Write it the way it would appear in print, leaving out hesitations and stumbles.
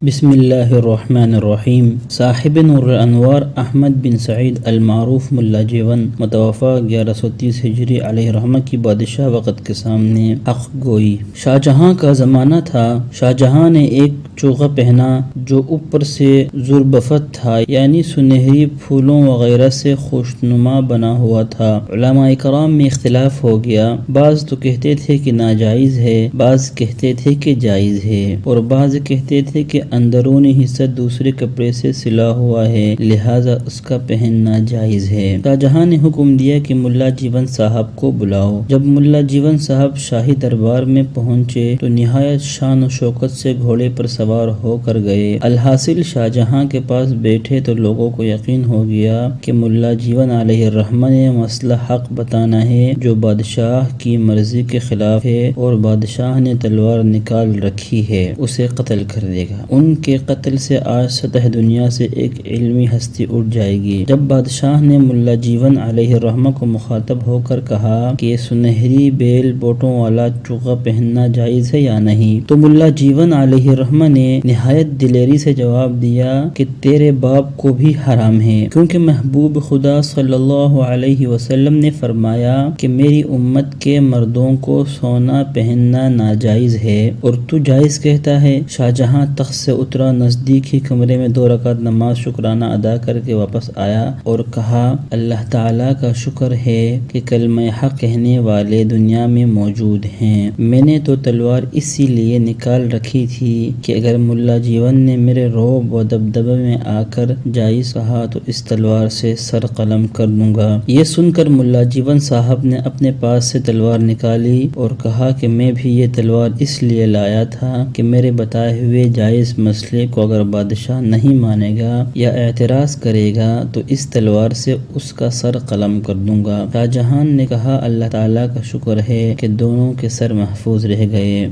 بسم اللہ الرحمن الرحیم۔ صاحب نور الانوار احمد بن سعید المعروف ملا جیون متوفی 1130 ہجری علیہ رحمہ کی بادشاہ وقت کے سامنے حق گوئی۔ شاہ جہاں کا زمانہ تھا۔ شاہ جہاں نے ایک چوغہ پہنا جو اوپر سے زربفت تھا، یعنی سنہری پھولوں وغیرہ سے خوشنما بنا ہوا تھا۔ علماء کرام میں اختلاف ہو گیا، بعض تو کہتے تھے کہ ناجائز ہے، بعض کہتے تھے کہ جائز ہے، اور بعض کہتے تھے کہ اندرونی حصہ دوسرے کپڑے سے سلا ہوا ہے، لہذا اس کا پہننا جائز ہے۔ شاہ جہاں نے حکم دیا کہ ملا جیون صاحب کو بلاؤ۔ جب ملا جیون صاحب شاہی دربار میں پہنچے تو نہایت شان و شوکت سے گھوڑے پر سوار ہو کر گئے۔ الحاصل شاہ جہاں کے پاس بیٹھے تو لوگوں کو یقین ہو گیا کہ ملا جیون علیہ الرحمہ نے مسئلہ حق بتانا ہے جو بادشاہ کی مرضی کے خلاف ہے، اور بادشاہ نے تلوار نکال رکھی ہے، اسے قتل کر دے گا۔ ان کے قتل سے آج سطح دنیا سے ایک علمی ہستی اٹھ جائے گی۔ جب بادشاہ نے ملا جیون علیہ الرحمہ کو مخاطب ہو کر کہا کہ سنہری بیل بوٹوں والا چوغہ پہننا جائز ہے یا نہیں، تو ملا جیون علیہ الرحمہ نے نہایت دلیری سے جواب دیا کہ تیرے باپ کو بھی حرام ہے، کیونکہ محبوب خدا صلی اللہ علیہ وسلم نے فرمایا کہ میری امت کے مردوں کو سونا پہننا ناجائز ہے، اور تو جائز کہتا ہے۔ شاہ جہاں تخت سے اترا، نزدیک ہی کمرے میں 2 رکعت نماز شکرانہ ادا کر کے واپس آیا اور کہا، اللہ تعالیٰ کا شکر ہے کہ کلمہ حق کہنے والے دنیا میں موجود ہیں۔ میں نے تو تلوار اسی لیے نکال رکھی تھی کہ اگر ملا جیون نے میرے رعب و دبدبے میں آ کر جائز کہا تو اس تلوار سے سر قلم کر دوں گا۔ یہ سن کر ملا جیون صاحب نے اپنے پاس سے تلوار نکالی اور کہا کہ میں بھی یہ تلوار اس لیے لایا تھا کہ میرے بتائے ہوئے جائز مسئلے کو اگر بادشاہ نہیں مانے گا یا اعتراض کرے گا تو اس تلوار سے اس کا سر قلم کر دوں گا۔ شاہ جہان نے کہا، اللہ تعالیٰ کا شکر ہے کہ دونوں کے سر محفوظ رہ گئے۔